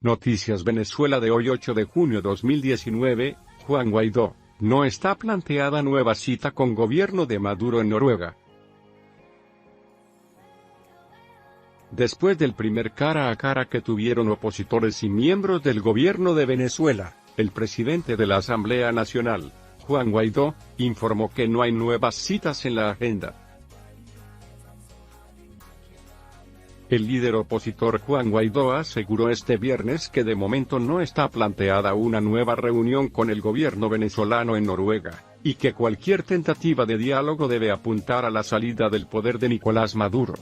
Noticias Venezuela de hoy 8 de junio 2019, Juan Guaidó, no está planteada nueva cita con gobierno de Maduro en Noruega. Después del primer cara a cara que tuvieron opositores y miembros del gobierno de Venezuela, el presidente de la Asamblea Nacional, Juan Guaidó, informó que no hay nuevas citas en la agenda. El líder opositor Juan Guaidó aseguró este viernes que de momento no está planteada una nueva reunión con el gobierno venezolano en Noruega, y que cualquier tentativa de diálogo debe apuntar a la salida del poder de Nicolás Maduro.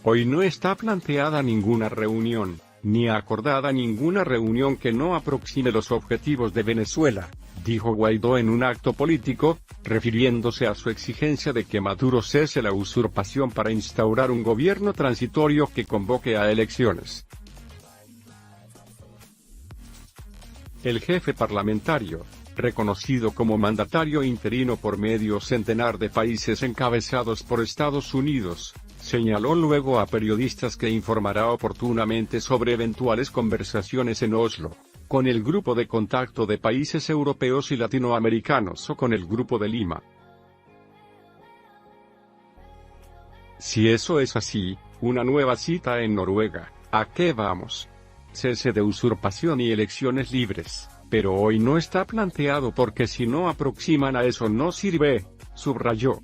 Hoy no está planteada ninguna reunión, ni acordada ninguna reunión que no aproxime los objetivos de Venezuela, dijo Guaidó en un acto político, refiriéndose a su exigencia de que Maduro cese la usurpación para instaurar un gobierno transitorio que convoque a elecciones. El jefe parlamentario, reconocido como mandatario interino por medio centenar de países encabezados por Estados Unidos, señaló luego a periodistas que informará oportunamente sobre eventuales conversaciones en Oslo, con el Grupo de Contacto de Países Europeos y Latinoamericanos o con el Grupo de Lima. Si eso es así, una nueva cita en Noruega, ¿a qué vamos? Cese de usurpación y elecciones libres, pero hoy no está planteado porque si no aproximan a eso no sirve, subrayó.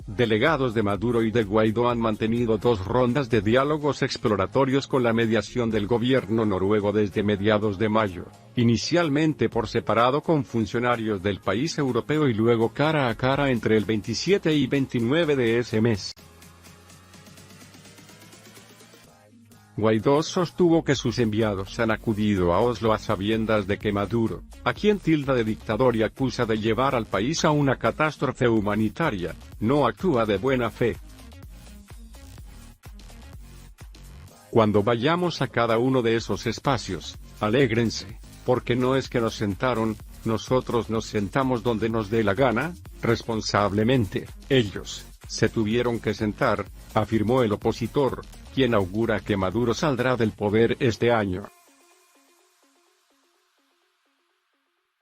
Delegados de Maduro y de Guaidó han mantenido 2 rondas de diálogos exploratorios con la mediación del gobierno noruego desde mediados de mayo, inicialmente por separado con funcionarios del país europeo y luego cara a cara entre el 27 y 29 de ese mes. Guaidó sostuvo que sus enviados han acudido a Oslo a sabiendas de que Maduro, a quien tilda de dictador y acusa de llevar al país a una catástrofe humanitaria, no actúa de buena fe. Cuando vayamos a cada uno de esos espacios, alégrense, porque no es que nos sentaron, nosotros nos sentamos donde nos dé la gana, responsablemente, ellos se tuvieron que sentar, afirmó el opositor, quien augura que Maduro saldrá del poder este año.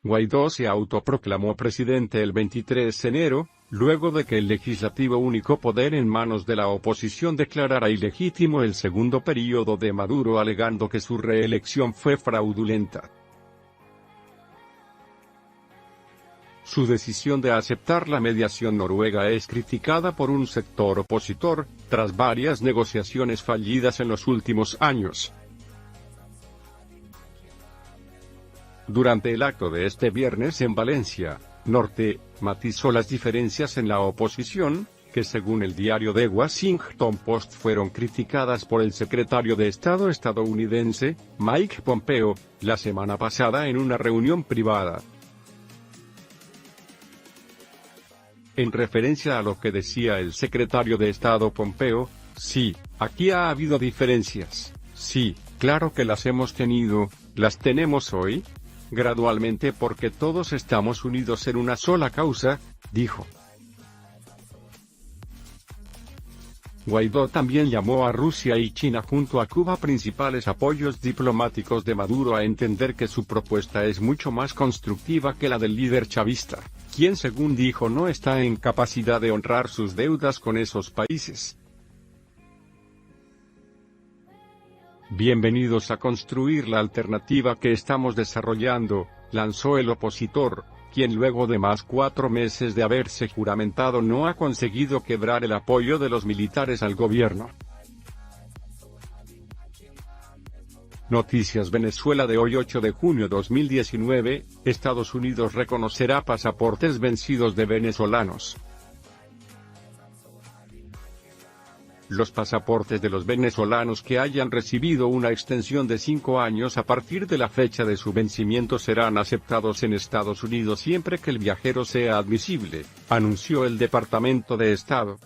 Guaidó se autoproclamó presidente el 23 de enero, luego de que el legislativo único poder en manos de la oposición declarara ilegítimo el segundo período de Maduro alegando que su reelección fue fraudulenta. Su decisión de aceptar la mediación noruega es criticada por un sector opositor, tras varias negociaciones fallidas en los últimos años. Durante el acto de este viernes en Valencia, Norte, matizó las diferencias en la oposición, que según el diario The Washington Post fueron criticadas por el secretario de Estado estadounidense, Mike Pompeo, la semana pasada en una reunión privada. En referencia a lo que decía el secretario de Estado Pompeo, sí, aquí ha habido diferencias, sí, claro que las hemos tenido, las tenemos hoy, gradualmente porque todos estamos unidos en una sola causa, dijo. Guaidó también llamó a Rusia y China junto a Cuba principales apoyos diplomáticos de Maduro a entender que su propuesta es mucho más constructiva que la del líder chavista, quien según dijo no está en capacidad de honrar sus deudas con esos países. Bienvenidos a construir la alternativa que estamos desarrollando, lanzó el opositor, quien luego de más 4 meses de haberse juramentado no ha conseguido quebrar el apoyo de los militares al gobierno. Noticias Venezuela de hoy 8 de junio 2019, Estados Unidos reconocerá pasaportes vencidos de venezolanos. Los pasaportes de los venezolanos que hayan recibido una extensión de 5 años a partir de la fecha de su vencimiento serán aceptados en Estados Unidos siempre que el viajero sea admisible, anunció el Departamento de Estado.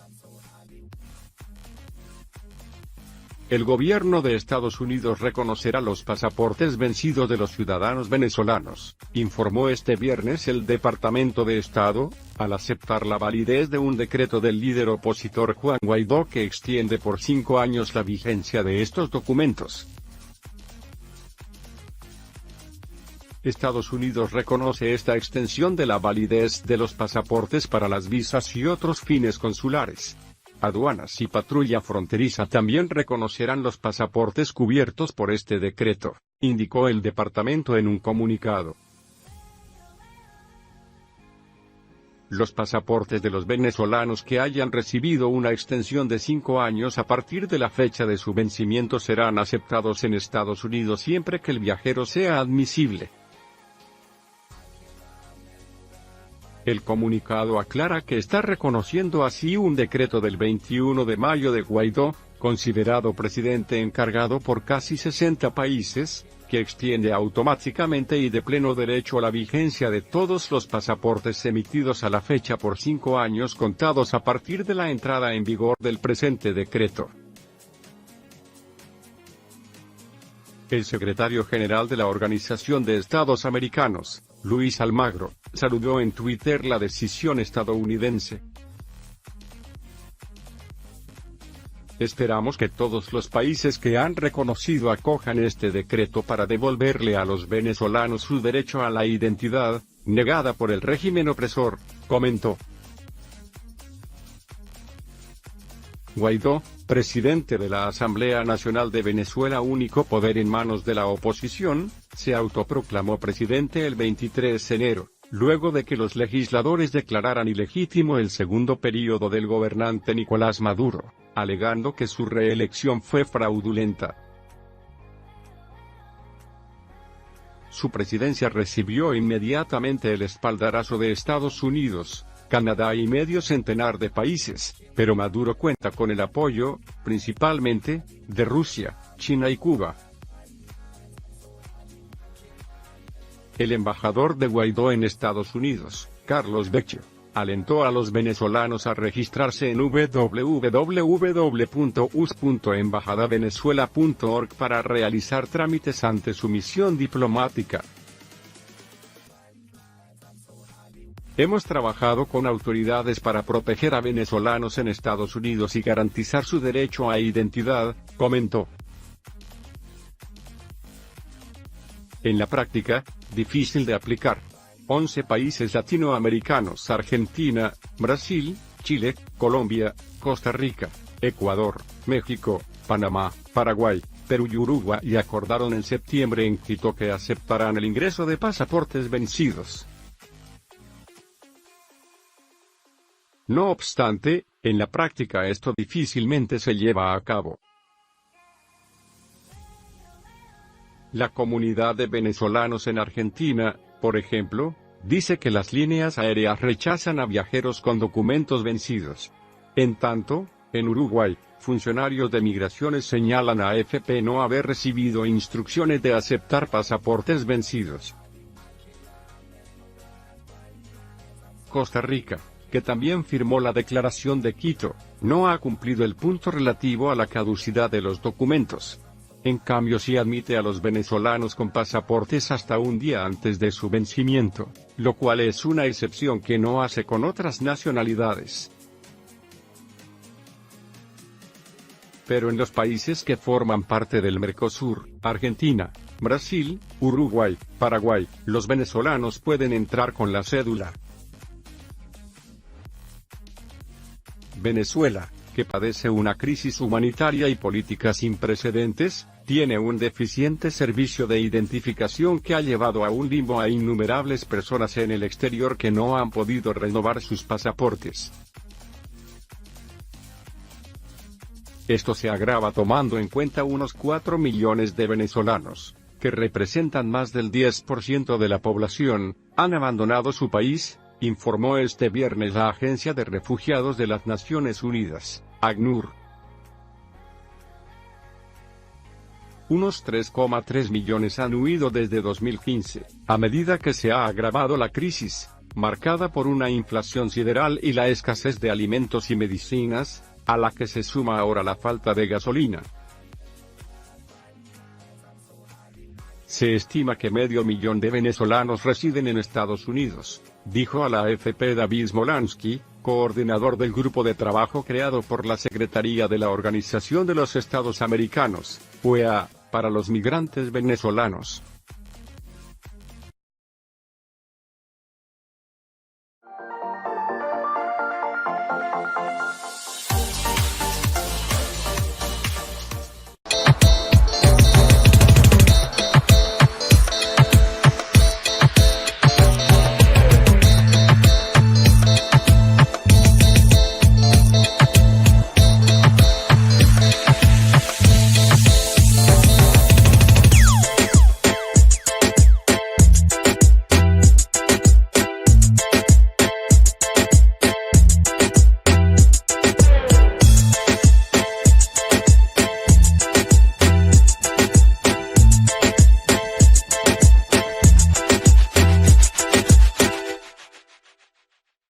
El gobierno de Estados Unidos reconocerá los pasaportes vencidos de los ciudadanos venezolanos, informó este viernes el Departamento de Estado, al aceptar la validez de un decreto del líder opositor Juan Guaidó que extiende por 5 años la vigencia de estos documentos. Estados Unidos reconoce esta extensión de la validez de los pasaportes para las visas y otros fines consulares. Aduanas y patrulla fronteriza también reconocerán los pasaportes cubiertos por este decreto, indicó el departamento en un comunicado. Los pasaportes de los venezolanos que hayan recibido una extensión de 5 años a partir de la fecha de su vencimiento serán aceptados en Estados Unidos siempre que el viajero sea admisible. El comunicado aclara que está reconociendo así un decreto del 21 de mayo de Guaidó, considerado presidente encargado por casi 60 países, que extiende automáticamente y de pleno derecho la vigencia de todos los pasaportes emitidos a la fecha por 5 años contados a partir de la entrada en vigor del presente decreto. El secretario general de la Organización de Estados Americanos, Luis Almagro, saludó en Twitter la decisión estadounidense. Esperamos que todos los países que han reconocido acojan este decreto para devolverle a los venezolanos su derecho a la identidad, negada por el régimen opresor, comentó. Guaidó, presidente de la Asamblea Nacional de Venezuela, único poder en manos de la oposición, se autoproclamó presidente el 23 de enero, luego de que los legisladores declararan ilegítimo el segundo período del gobernante Nicolás Maduro, alegando que su reelección fue fraudulenta. Su presidencia recibió inmediatamente el espaldarazo de Estados Unidos, Canadá y medio centenar de países, pero Maduro cuenta con el apoyo, principalmente, de Rusia, China y Cuba. El embajador de Guaidó en Estados Unidos, Carlos Vecchio, alentó a los venezolanos a registrarse en www.us.embajadavenezuela.org para realizar trámites ante su misión diplomática. Hemos trabajado con autoridades para proteger a venezolanos en Estados Unidos y garantizar su derecho a identidad, comentó. En la práctica, difícil de aplicar. 11 países latinoamericanos: Argentina, Brasil, Chile, Colombia, Costa Rica, Ecuador, México, Panamá, Paraguay, Perú y Uruguay acordaron en septiembre en Quito que aceptarán el ingreso de pasaportes vencidos. No obstante, en la práctica esto difícilmente se lleva a cabo. La comunidad de venezolanos en Argentina, por ejemplo, dice que las líneas aéreas rechazan a viajeros con documentos vencidos. En tanto, en Uruguay, funcionarios de migraciones señalan a AFP no haber recibido instrucciones de aceptar pasaportes vencidos. Costa Rica, que también firmó la Declaración de Quito, no ha cumplido el punto relativo a la caducidad de los documentos. En cambio sí admite a los venezolanos con pasaportes hasta un día antes de su vencimiento, lo cual es una excepción que no hace con otras nacionalidades. Pero en los países que forman parte del Mercosur, Argentina, Brasil, Uruguay, Paraguay, los venezolanos pueden entrar con la cédula. Venezuela, que padece una crisis humanitaria y política sin precedentes, tiene un deficiente servicio de identificación que ha llevado a un limbo a innumerables personas en el exterior que no han podido renovar sus pasaportes. Esto se agrava tomando en cuenta unos 4 millones de venezolanos, que representan más del 10% de la población, han abandonado su país, informó este viernes la Agencia de Refugiados de las Naciones Unidas, ACNUR. Unos 3,3 millones han huido desde 2015, a medida que se ha agravado la crisis, marcada por una inflación sideral y la escasez de alimentos y medicinas, a la que se suma ahora la falta de gasolina. Se estima que 500.000 de venezolanos residen en Estados Unidos, dijo a la AFP David Smolansky, coordinador del grupo de trabajo creado por la Secretaría de la Organización de los Estados Americanos, UEA, para los migrantes venezolanos.